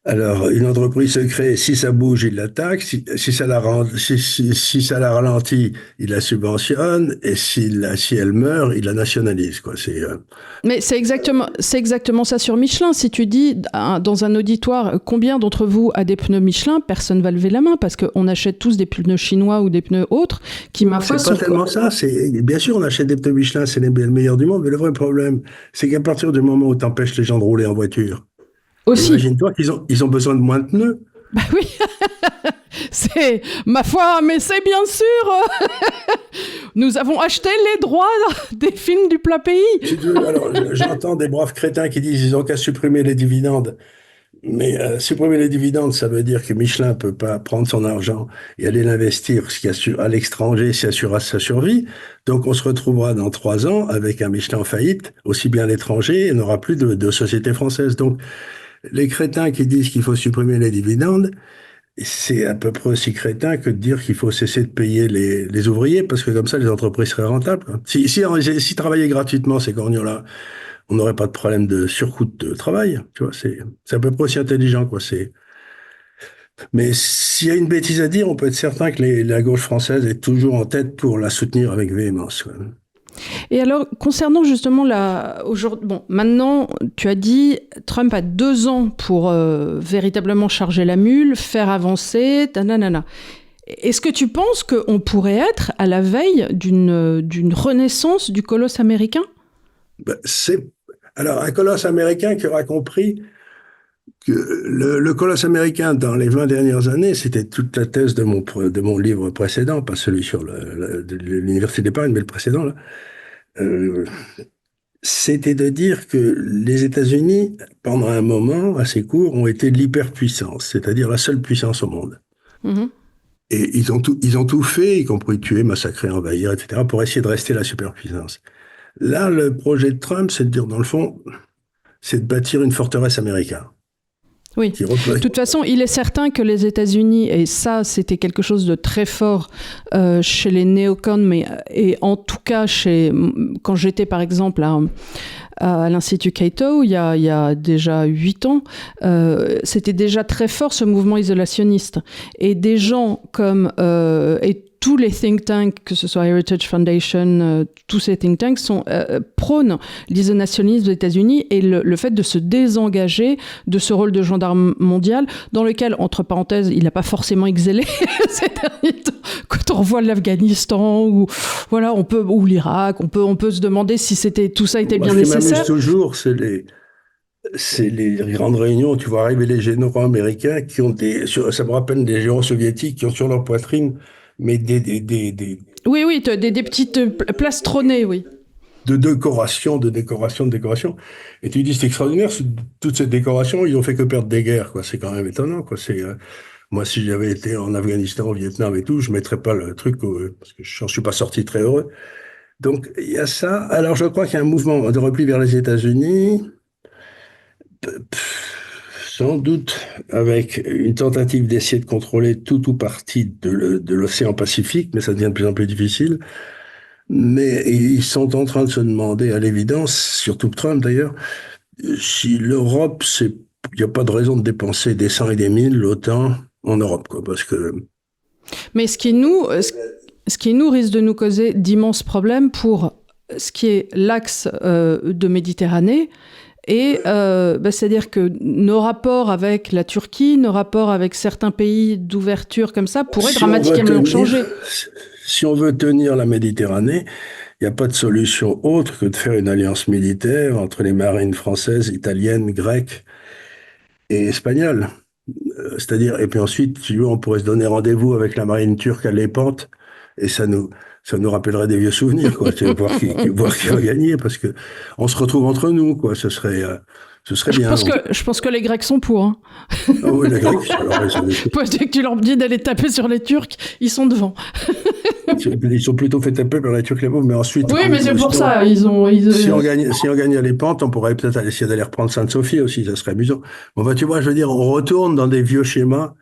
alors, une entreprise se crée, si ça bouge, il la taxe, si ça la ralentit, il la subventionne, et si elle meurt, il la nationalise, quoi. Mais c'est exactement ça sur Michelin. Si tu dis dans un auditoire combien d'entre vous a des pneus Michelin, personne va lever la main parce qu'on achète tous des pneus chinois ou des pneus autres qui, ma foi, sont... C'est pas tellement ça. Bien sûr, on achète des pneus Michelin, c'est le meilleur du monde, mais le vrai problème, c'est qu'à partir du moment où tu empêches les gens de rouler en voiture, aussi. Imagine-toi qu'ils ont besoin de moins de pneus. Bah oui, c'est ma foi, mais c'est bien sûr. Nous avons acheté les droits des films du plat pays. Alors, j'entends des braves crétins qui disent qu'ils ont qu'à supprimer les dividendes. Mais supprimer les dividendes, ça veut dire que Michelin ne peut pas prendre son argent et aller l'investir à l'étranger, ce qui assurera sa survie. Donc, on se retrouvera dans 3 ans avec un Michelin en faillite, aussi bien à l'étranger, et on n'aura plus de société française. Donc, les crétins qui disent qu'il faut supprimer les dividendes, c'est à peu près aussi crétin que de dire qu'il faut cesser de payer les ouvriers, parce que comme ça, les entreprises seraient rentables. Si travaillaient gratuitement, ces corneaux-là, on n'aurait pas de problème de surcoût de travail. Tu vois, c'est à peu près aussi intelligent, quoi. Mais s'il y a une bêtise à dire, on peut être certain que la gauche française est toujours en tête pour la soutenir avec véhémence, quoi. Et alors, concernant justement maintenant, tu as dit, Trump a 2 ans pour véritablement charger la mule, faire avancer, tananana. Est-ce que tu penses qu'on pourrait être à la veille d'une renaissance du colosse américain? Alors, un colosse américain qui aura compris que le colosse américain, dans les 20 dernières années, c'était toute la thèse de mon livre précédent, pas celui sur l'université d'épargne, mais le précédent, là. C'était de dire que les États-Unis, pendant un moment assez court, ont été l'hyperpuissance, c'est-à-dire la seule puissance au monde. Mm-hmm. Et ils ont tout fait, y compris tuer, massacrer, envahir, etc., pour essayer de rester la superpuissance. Là, le projet de Trump, c'est de dire, dans le fond, c'est de bâtir une forteresse américaine. Oui, de toute façon, il est certain que les États-Unis, et ça, c'était quelque chose de très fort chez les néocons, et en tout cas, quand j'étais, par exemple, à l'Institut Cato, il y a déjà 8 ans, c'était déjà très fort, ce mouvement isolationniste. Et des gens comme... et tous les think tanks, que ce soit Heritage Foundation, tous ces think tanks prônent l'isolationnisme des États-Unis et le fait de se désengager de ce rôle de gendarme mondial, dans lequel, entre parenthèses, il n'a pas forcément excellé ces derniers temps. Quand on revoit l'Afghanistan ou l'Irak, on peut se demander si tout ça était bien nécessaire. Ce qui m'amuse toujours, c'est les grandes réunions où tu vois arriver les généraux américains qui ont ça me rappelle des généraux soviétiques qui ont sur leur poitrine mais Oui, des petites plastronnées, oui. De décoration. Et tu dis, c'est extraordinaire, toute cette décoration, ils ont fait que perdre des guerres, quoi. C'est quand même étonnant, quoi. Moi, si j'avais été en Afghanistan, au Vietnam et tout, je mettrais pas le truc, parce que je suis pas sorti très heureux. Donc, il y a ça. Alors, je crois qu'il y a un mouvement de repli vers les États-Unis. Sans doute avec une tentative d'essayer de contrôler tout ou partie de l'océan Pacifique, mais ça devient de plus en plus difficile. Mais ils sont en train de se demander, à l'évidence, surtout Trump d'ailleurs, si l'Europe, il n'y a pas de raison de dépenser des 100 et des 1000 l'OTAN en Europe, quoi, parce que... Mais ce qui nous risque de nous causer d'immenses problèmes pour ce qui est l'axe de Méditerranée. Et c'est-à-dire que nos rapports avec la Turquie, nos rapports avec certains pays d'ouverture comme ça pourraient dramatiquement changer. Si on veut tenir la Méditerranée, il n'y a pas de solution autre que de faire une alliance militaire entre les marines françaises, italiennes, grecques et espagnoles. C'est-à-dire, et puis ensuite, tu vois, on pourrait se donner rendez-vous avec la marine turque à Lépante, et ça nous rappellerait des vieux souvenirs, quoi. Tu sais, voir qui va gagner, parce que on se retrouve entre nous, quoi. Ce serait bien. Je pense que les Grecs sont pour. Hein. Ah oui, les Grecs, alors, Dès que tu leur dis d'aller taper sur les Turcs, ils sont devant. ils sont plutôt fait taper par les Turcs les pauvres, mais ensuite. Oui, mais c'est pour ça. Si on gagne à Lépante, on pourrait peut-être essayer d'aller reprendre Sainte-Sophie aussi, ça serait amusant. Bon, bah, tu vois, je veux dire, on retourne dans des vieux schémas.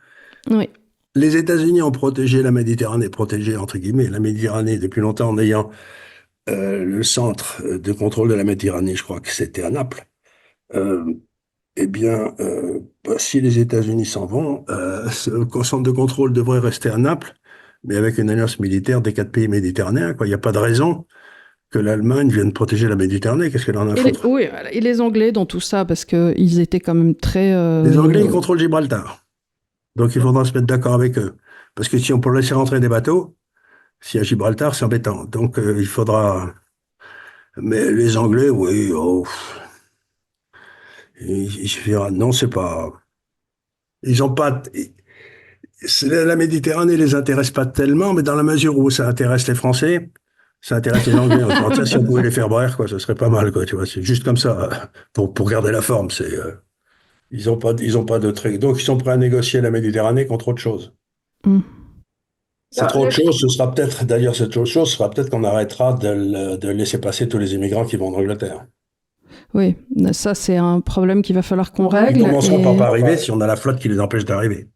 Oui. Les États-Unis ont protégé la Méditerranée, protégé entre guillemets la Méditerranée depuis longtemps en ayant le centre de contrôle de la Méditerranée, je crois que c'était à Naples. Euh, eh bien, bah, si les États-Unis s'en vont, ce centre de contrôle devrait rester à Naples, mais avec une alliance militaire des 4 pays méditerranéens, quoi. Il n'y a pas de raison que l'Allemagne vienne protéger la Méditerranée. Qu'est-ce qu'elle en a à foutre? Oui, et les Anglais dans tout ça, parce qu'ils étaient quand même très... Les Anglais, ils contrôlent Gibraltar. Donc, il faudra se mettre d'accord avec eux. Parce que si on peut laisser rentrer des bateaux, si à Gibraltar, c'est embêtant. Donc, il faudra... Mais les Anglais, oui, oh, il suffira... Non, c'est pas... Ils ont pas... La Méditerranée les intéresse pas tellement, mais dans la mesure où ça intéresse les Français, ça intéresse les Anglais. Ça, si on pouvait les faire boire, quoi, ce serait pas mal, quoi, tu vois. C'est juste comme ça, pour garder la forme. Ils ont pas de truc. Donc, ils sont prêts à négocier la Méditerranée contre autre chose. Mm. Cette autre chose, ce sera peut-être, d'ailleurs, cette autre chose sera peut-être qu'on arrêtera de laisser passer tous les immigrants qui vont en Angleterre. Oui, ça c'est un problème qu'il va falloir qu'on règle. Ils commenceront par pas arriver si on a la flotte qui les empêche d'arriver.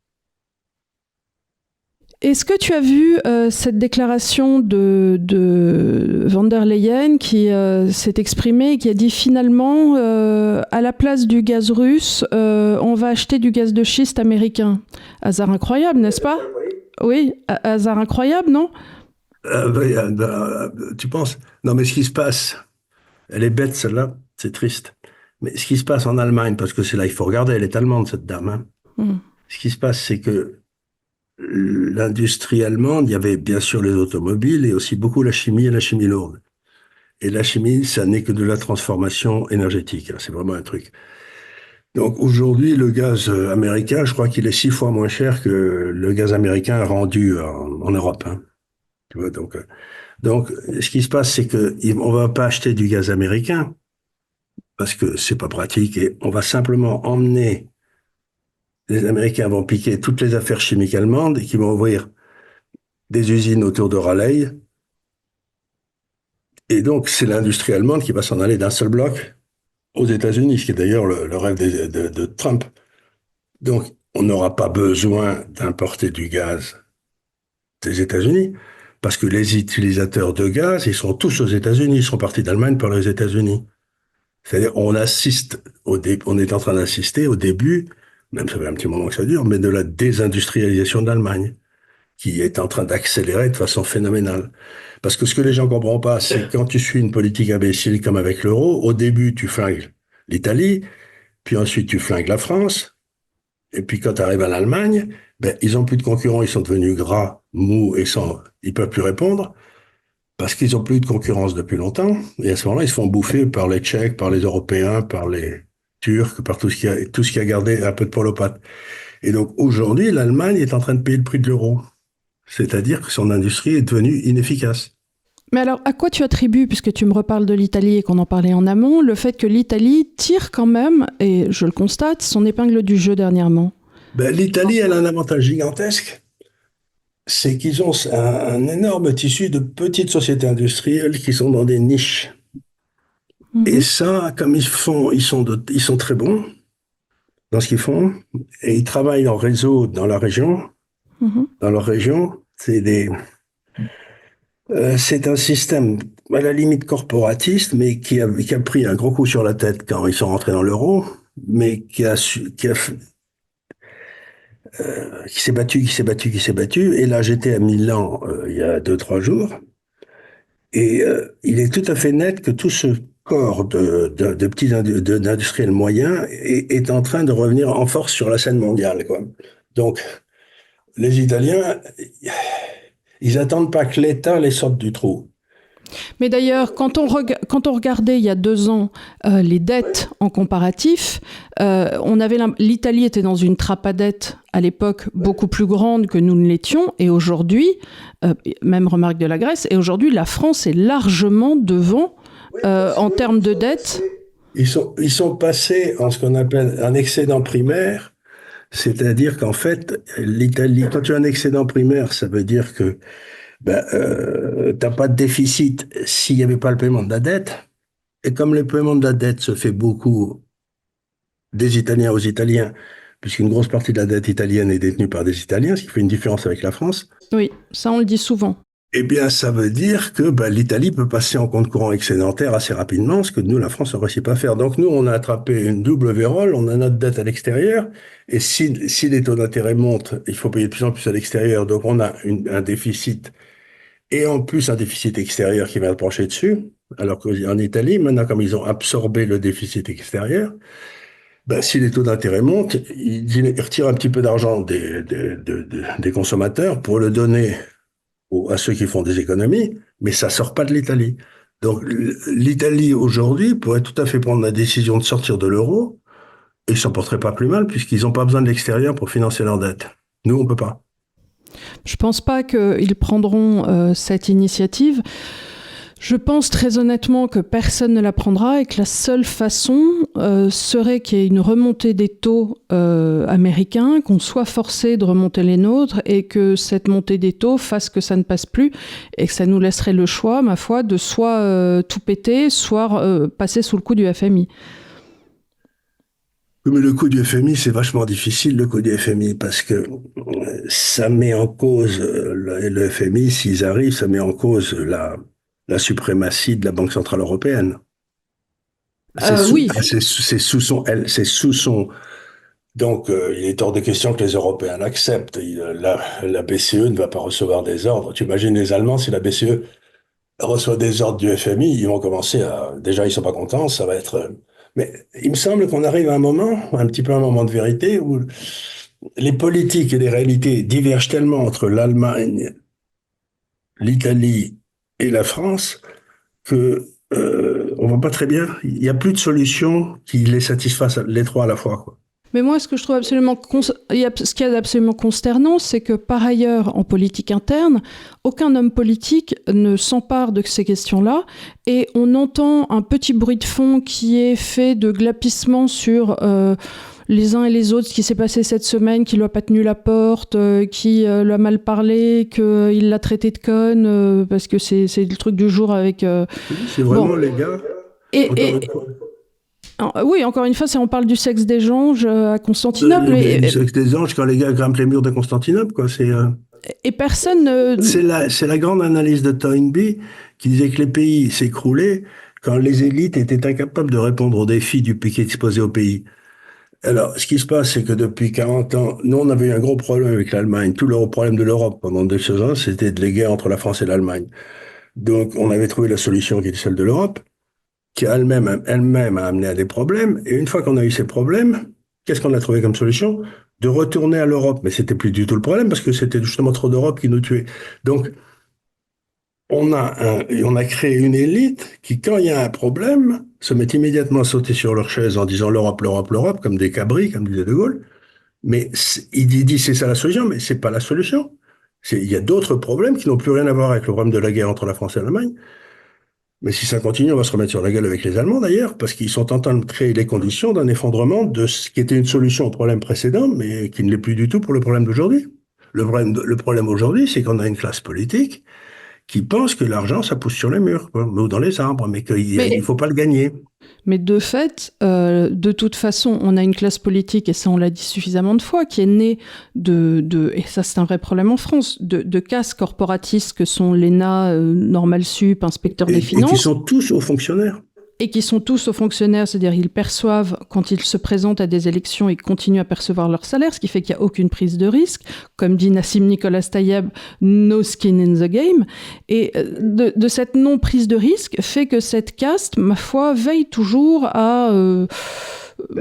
Est-ce que tu as vu cette déclaration de von der Leyen qui s'est exprimée et qui a dit finalement, à la place du gaz russe, on va acheter du gaz de schiste américain. Hasard incroyable, n'est-ce pas? Oui, hasard incroyable, non? Tu penses? Non, mais ce qui se passe, elle est bête celle-là, c'est triste. Mais ce qui se passe en Allemagne, parce que c'est là il faut regarder, elle est allemande cette dame. Hein. Mm. Ce qui se passe, c'est que l'industrie allemande, il y avait bien sûr les automobiles et aussi beaucoup la chimie et la chimie lourde. Et la chimie, ça n'est que de la transformation énergétique. Hein, c'est vraiment un truc. Donc aujourd'hui, le gaz américain, je crois qu'il est 6 fois moins cher que le gaz américain rendu en Europe. Hein. Tu vois, donc, ce qui se passe, c'est que on va pas acheter du gaz américain parce que c'est pas pratique et on va simplement emmener. Les Américains vont piquer toutes les affaires chimiques allemandes et qui vont ouvrir des usines autour de Raleigh. Et donc, c'est l'industrie allemande qui va s'en aller d'un seul bloc aux États-Unis, ce qui est d'ailleurs le rêve de Trump. Donc, on n'aura pas besoin d'importer du gaz des États-Unis, parce que les utilisateurs de gaz, ils sont tous aux États-Unis, ils sont partis d'Allemagne par les États-Unis. C'est-à-dire, on est en train d'assister au début, même ça fait un petit moment que ça dure, mais de la désindustrialisation de l'Allemagne, qui est en train d'accélérer de façon phénoménale. Parce que ce que les gens ne comprennent pas, c'est quand tu suis une politique imbécile comme avec l'euro, au début, tu flingues l'Italie, puis ensuite tu flingues la France, et puis quand tu arrives à l'Allemagne, ben, ils ont plus de concurrents, ils sont devenus gras, mous, ils peuvent plus répondre, parce qu'ils ont plus de concurrence depuis longtemps, et à ce moment-là, ils se font bouffer par les Tchèques, par les Européens, par les Turcs, par tout ce qui a gardé un peu de poil aux pattes. Et donc aujourd'hui, l'Allemagne est en train de payer le prix de l'euro. C'est-à-dire que son industrie est devenue inefficace. Mais alors, à quoi tu attribues, puisque tu me reparles de l'Italie et qu'on en parlait en amont, le fait que l'Italie tire quand même, et je le constate, son épingle du jeu dernièrement? Ben, l'Italie, elle a un avantage gigantesque, c'est qu'ils ont un énorme tissu de petites sociétés industrielles qui sont dans des niches. Et ça, comme ils sont très bons dans ce qu'ils font, et ils travaillent en réseau dans la région. Dans leur région, c'est un système à la limite corporatiste, mais qui a pris un gros coup sur la tête quand ils sont rentrés dans l'euro, mais qui s'est battu, qui s'est battu, qui s'est battu. Et là, j'étais à Milan il y a 2, 3 jours, et il est tout à fait net que tout ce corps de petits d'industriels moyens est en train de revenir en force sur la scène mondiale, quoi. Donc, les Italiens, ils attendent pas que l'État les sorte du trou. Mais d'ailleurs, quand on regardait il y a 2 ans les dettes en comparatif, l'Italie était dans une trappe à dettes à l'époque beaucoup plus grande que nous ne l'étions, et aujourd'hui, même remarque de la Grèce, et aujourd'hui la France est largement devant en termes de dettes. Ils sont passés en ce qu'on appelle un excédent primaire, c'est-à-dire qu'en fait, l'Italie, quand tu as un excédent primaire, ça veut dire que t'as pas de déficit s'il n'y avait pas le paiement de la dette. Et comme le paiement de la dette se fait beaucoup des Italiens aux Italiens, puisqu'une grosse partie de la dette italienne est détenue par des Italiens, ce qui fait une différence avec la France. Oui, ça on le dit souvent. Eh bien, ça veut dire que l'Italie peut passer en compte courant excédentaire assez rapidement, ce que nous, la France, ne réussit pas à faire. Donc nous, on a attrapé une double vérole, on a notre dette à l'extérieur, et si les taux d'intérêt montent, il faut payer de plus en plus à l'extérieur, donc on a un déficit, et en plus un déficit extérieur qui va se pencher dessus, alors qu'en Italie, maintenant, comme ils ont absorbé le déficit extérieur, si les taux d'intérêt montent, ils retirent un petit peu d'argent des consommateurs pour le donner à ceux qui font des économies, mais ça sort pas de l'Italie. Donc l'Italie aujourd'hui pourrait tout à fait prendre la décision de sortir de l'euro et ils s'en porteraient pas plus mal puisqu'ils n'ont pas besoin de l'extérieur pour financer leur dette. Nous, on peut pas. Je pense pas qu'ils prendront cette initiative. Je pense très honnêtement que personne ne la prendra et que la seule façon serait qu'il y ait une remontée des taux américains, qu'on soit forcé de remonter les nôtres et que cette montée des taux fasse que ça ne passe plus et que ça nous laisserait le choix, ma foi, de soit tout péter, soit passer sous le coup du FMI. Mais le coup du FMI, c'est vachement difficile, le coup du FMI, parce que ça met en cause, le FMI, s'ils arrivent, ça met en cause la suprématie de la Banque Centrale Européenne. Oui. C'est sous son. Donc, il est hors de question que les Européens l'acceptent. La BCE ne va pas recevoir des ordres. Tu imagines les Allemands, si la BCE reçoit des ordres du FMI, ils vont commencer à. Déjà, ils sont pas contents, ça va être. Mais il me semble qu'on arrive à un moment, un petit peu un moment de vérité, où les politiques et les réalités divergent tellement entre l'Allemagne, l'Italie et la France que on voit pas très bien. Il n'y a plus de solution qui les satisfasse les trois à la fois, quoi. Mais moi, ce que je trouve absolument ce qu'il y a d'absolument consternant, c'est que par ailleurs, en politique interne, aucun homme politique ne s'empare de ces questions-là, et on entend un petit bruit de fond qui est fait de glapissements sur les uns et les autres, ce qui s'est passé cette semaine, qui lui a pas tenu la porte, qui lui a mal parlé, qu'il l'a traité de conne, parce que c'est le truc du jour avec... C'est vraiment les gars... Oui, encore une fois, on parle du sexe des anges à Constantinople. Du sexe des anges, quand les gars grimpent les murs de Constantinople, quoi. Et personne... C'est la grande analyse de Toynbee qui disait que les pays s'écroulaient quand les élites étaient incapables de répondre aux défis du pays qui exposés au pays. Alors, ce qui se passe, c'est que depuis 40 ans, nous, on avait eu un gros problème avec l'Allemagne. Tout le problème de l'Europe pendant 200 ans, c'était les guerres entre la France et l'Allemagne. Donc, on avait trouvé la solution qui était celle de l'Europe, qui elle-même a amené à des problèmes. Et une fois qu'on a eu ces problèmes, qu'est-ce qu'on a trouvé comme solution? De retourner à l'Europe. Mais c'était plus du tout le problème parce que c'était justement trop d'Europe qui nous tuait. Donc, on a créé une élite qui, quand il y a un problème, se met immédiatement à sauter sur leur chaise en disant l'Europe, l'Europe, l'Europe, comme des cabris, comme disait De Gaulle. Mais il dit c'est ça la solution, mais c'est pas la solution. Il y a d'autres problèmes qui n'ont plus rien à voir avec le problème de la guerre entre la France et l'Allemagne. Mais si ça continue, on va se remettre sur la gueule avec les Allemands d'ailleurs, parce qu'ils sont en train de créer les conditions d'un effondrement de ce qui était une solution au problème précédent, mais qui ne l'est plus du tout pour le problème d'aujourd'hui. Le problème aujourd'hui, c'est qu'on a une classe politique qui pense que l'argent, ça pousse sur les murs, quoi, ou dans les arbres, mais qu'il ne faut pas le gagner. Mais de fait, de toute façon, on a une classe politique, et ça on l'a dit suffisamment de fois, qui est née et ça c'est un vrai problème en France, de castes corporatistes que sont l'ENA, Normal Sup, inspecteurs des finances. Et qui sont tous hauts fonctionnaires. Et qui sont tous aux fonctionnaires, c'est-à-dire ils perçoivent, quand ils se présentent à des élections, ils continuent à percevoir leur salaire, ce qui fait qu'il n'y a aucune prise de risque. Comme dit Nassim Nicolas Tayeb, no skin in the game. Et de cette non-prise de risque fait que cette caste, ma foi, veille toujours à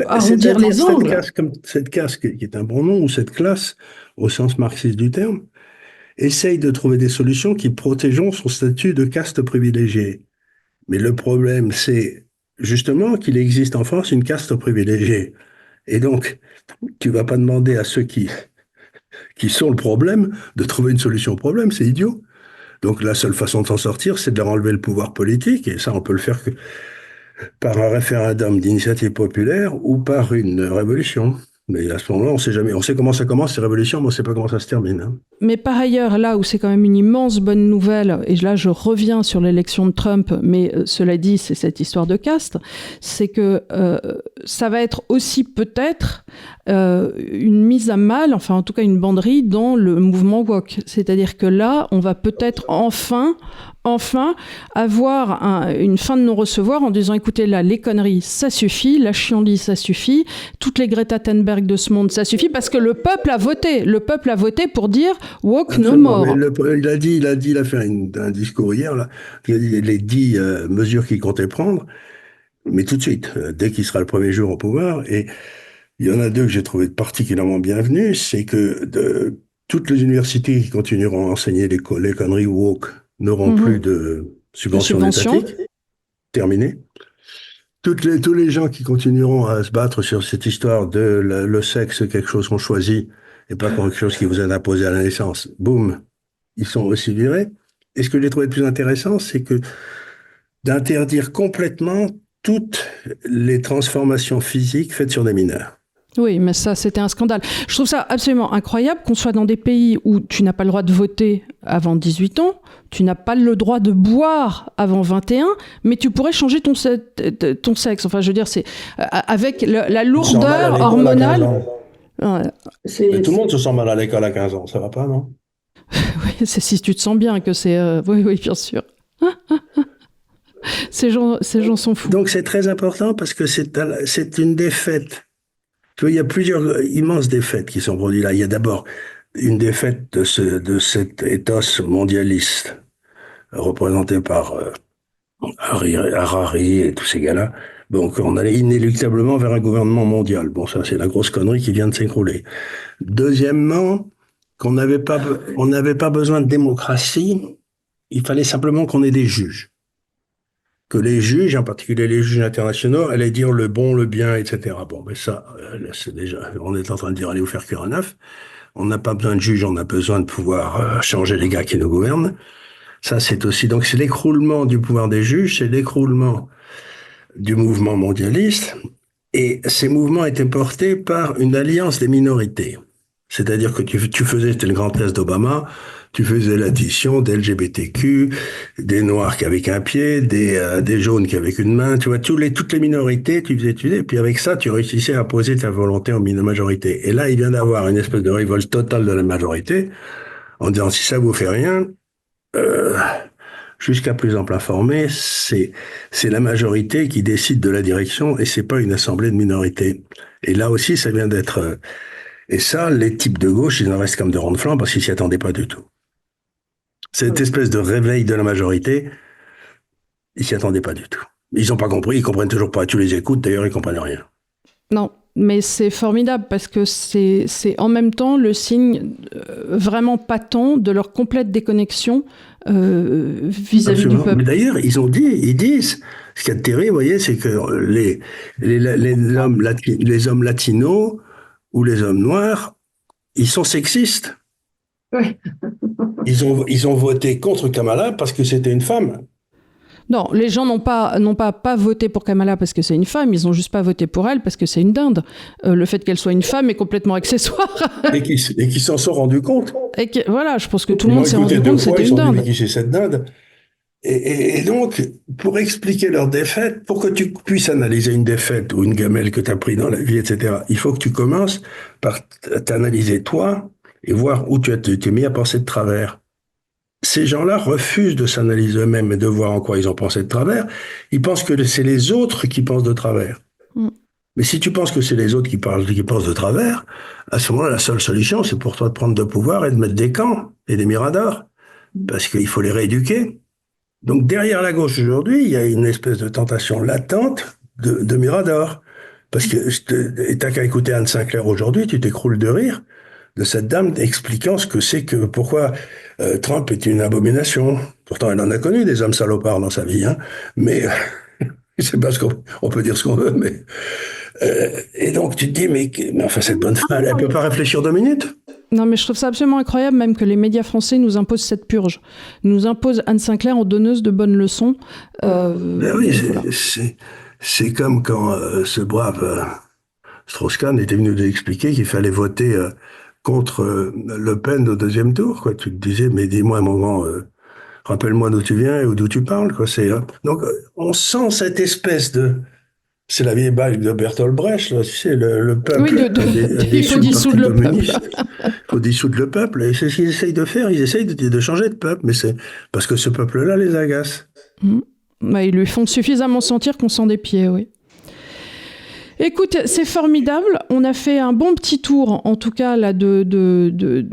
arrondir les angles. Cette caste qui est un bon nom, ou cette classe, au sens marxiste du terme, essaye de trouver des solutions qui protégeront son statut de caste privilégiée. Mais le problème, c'est justement qu'il existe en France une caste privilégiée. Et donc, tu vas pas demander à ceux qui sont le problème de trouver une solution au problème, c'est idiot. Donc la seule façon de s'en sortir, c'est de leur enlever le pouvoir politique, et ça, on peut le faire que par un référendum d'initiative populaire ou par une révolution. Mais à ce moment-là, on sait jamais. On sait comment ça commence, ces révolutions, mais on ne sait pas comment ça se termine. Hein. Mais par ailleurs, là où c'est quand même une immense bonne nouvelle, et là je reviens sur l'élection de Trump, mais cela dit, c'est cette histoire de caste, c'est que ça va être aussi peut-être une mise à mal, enfin en tout cas une banderie dans le mouvement woke. C'est-à-dire que là, on va peut-être enfin avoir une fin de non-recevoir en disant écoutez là, les conneries, ça suffit, la chienlit, ça suffit, toutes les Greta Thunberg de ce monde, ça suffit, parce que le peuple a voté pour dire woke no more. Il a fait un discours hier, là, il a dit les 10 mesures qu'il comptait prendre, mais tout de suite, dès qu'il sera le premier jour au pouvoir, et il y en a deux que j'ai trouvé particulièrement bienvenus, c'est que toutes les universités qui continueront à enseigner les conneries woke n'auront plus de subventions étatiques. Terminé. Tous les gens qui continueront à se battre sur cette histoire de le sexe, quelque chose qu'on choisit, et pas quelque chose qui vous est imposé à la naissance, boum, ils sont aussi virés. Et ce que j'ai trouvé le plus intéressant, c'est que d'interdire complètement toutes les transformations physiques faites sur des mineurs. Oui, mais ça, c'était un scandale. Je trouve ça absolument incroyable qu'on soit dans des pays où tu n'as pas le droit de voter avant 18 ans, tu n'as pas le droit de boire avant 21, mais tu pourrais changer ton sexe. Enfin, je veux dire, c'est avec la lourdeur hormonale. Ouais. Tout le monde se sent mal à l'école à 15 ans, ça va pas, non? Oui, c'est si tu te sens bien que c'est... Oui, bien sûr. Ces gens sont fous. Donc c'est très important parce que c'est une défaite. Tu vois, il y a plusieurs immenses défaites qui sont produites là. Il y a d'abord une défaite de cet ethos mondialiste représenté par Harari et tous ces gars-là. Donc on allait inéluctablement vers un gouvernement mondial. Bon, ça c'est la grosse connerie qui vient de s'écrouler. Deuxièmement, on n'avait pas besoin de démocratie. Il fallait simplement qu'on ait des juges. Que les juges, en particulier les juges internationaux, allaient dire le bon, le bien, etc. Bon, mais ça, c'est déjà, on est en train de dire allez vous faire cuire un œuf. On n'a pas besoin de juges, on a besoin de pouvoir changer les gars qui nous gouvernent. Ça, c'est aussi, donc c'est l'écroulement du pouvoir des juges, c'est l'écroulement du mouvement mondialiste. Et ces mouvements étaient portés par une alliance des minorités. C'est-à-dire que tu faisais, c'était le grand test d'Obama, tu faisais l'addition des LGBTQ, des noirs qui avaient qu'un pied, des jaunes qui avaient qu'une main, tu vois, toutes les minorités, tu faisais étudier, et puis avec ça, tu réussissais à imposer ta volonté en majorité. Et là, il vient d'avoir une espèce de révolte totale de la majorité, en disant, si ça vous fait rien, jusqu'à plus ample informé, c'est la majorité qui décide de la direction, et c'est pas une assemblée de minorités. Et là aussi, ça vient d'être... Et ça, les types de gauche, ils en restent comme de ronde flanc parce qu'ils s'y attendaient pas du tout. Cette espèce de réveil de la majorité, ils s'y attendaient pas du tout. Ils n'ont pas compris, ils comprennent toujours pas. Tu les écoutes, d'ailleurs, ils comprennent rien. Non, mais c'est formidable parce que c'est en même temps le signe vraiment patent de leur complète déconnexion vis-à-vis du peuple. Mais d'ailleurs, ils disent, ce qui est terrible, vous voyez, c'est que les hommes latinos ou les hommes noirs, ils sont sexistes. Oui. Ils ont voté contre Kamala parce que c'était une femme. Non, les gens n'ont pas voté pour Kamala parce que c'est une femme, ils n'ont juste pas voté pour elle parce que c'est une dinde. Le fait qu'elle soit une femme est complètement accessoire. Et qui s'en sont rendus compte. Voilà, je pense que tout le monde s'est rendu compte que c'était une dinde. Qui c'est cette dinde. Et donc, pour expliquer leur défaite, pour que tu puisses analyser une défaite ou une gamelle que tu as pris dans la vie, etc., il faut que tu commences par t'analyser toi et voir où tu t'es mis à penser de travers. Ces gens-là refusent de s'analyser eux-mêmes et de voir en quoi ils ont pensé de travers. Ils pensent que c'est les autres qui pensent de travers. Mm. Mais si tu penses que c'est les autres qui pensent de travers, à ce moment-là, la seule solution, c'est pour toi de prendre de pouvoir et de mettre des camps et des miradors. Parce qu'il faut les rééduquer. Donc, derrière la gauche aujourd'hui, il y a une espèce de tentation latente de mirador. Parce que t'as qu'à écouter Anne Sinclair aujourd'hui, tu t'écroules de rire. de cette dame expliquant ce que c'est que pourquoi Trump est une abomination. Pourtant, elle en a connu des hommes salopards dans sa vie, hein, mais c'est parce qu'on peut dire ce qu'on veut, mais et donc tu te dis mais enfin cette bonne femme, elle peut pas réfléchir 2 minutes. Non, mais je trouve ça absolument incroyable, même que les médias français nous imposent cette purge. Nous imposent Anne Sinclair en donneuse de bonnes leçons. Ben oui, Voilà. c'est comme quand ce brave Strauss-Kahn était venu nous expliquer qu'il fallait voter contre Le Pen au deuxième tour, quoi. Tu te disais, mais dis-moi un moment, rappelle-moi d'où tu viens et d'où tu parles, quoi. Donc, on sent cette espèce de... C'est la vieille blague de Bertolt Brecht, là, tu sais, le Oui, peuple a il faut dissout le Parti dissoudre le peuple. communiste, il faut dissoudre le peuple, et c'est ce qu'ils essayent de faire, ils essayent de changer de peuple, mais c'est parce que ce peuple-là les agace. Bah, ils lui font suffisamment sentir qu'on sent des pieds, oui. Écoute, c'est formidable. On a fait un bon petit tour, en tout cas, là, de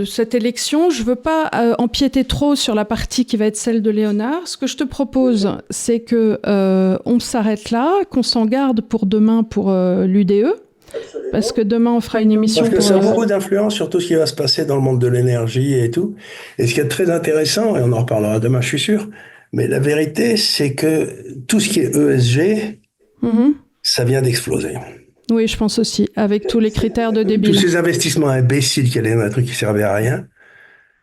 cette élection. Je ne veux pas empiéter trop sur la partie qui va être celle de Léonard. Ce que je te propose, c'est que on s'arrête là, qu'on s'en garde pour demain pour l'UDE. Parce que demain, on fera une émission Parce que ça a beaucoup d'influence sur tout ce qui va se passer dans le monde de l'énergie et tout. Et ce qui est très intéressant, et on en reparlera demain, je suis sûr, mais la vérité, c'est que tout ce qui est ESG, ça vient d'exploser. Oui, je pense aussi, avec tous les critères de débit. Tous ces investissements imbéciles qui allaient dans un truc qui servait à rien,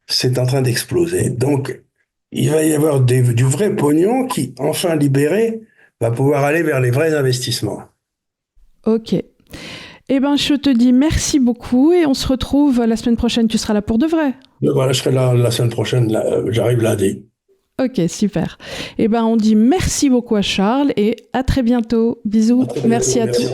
c'est en train d'exploser. Donc, il va y avoir du vrai pognon qui, enfin libéré, va pouvoir aller vers les vrais investissements. Ok. Eh ben, je te dis merci beaucoup et on se retrouve la semaine prochaine. Tu seras là pour de vrai? Donc voilà, je serai là la semaine prochaine, là, j'arrive lundi. Ok, super. Eh ben, on dit merci beaucoup à Charles et à très bientôt. Bisous. Merci à tous.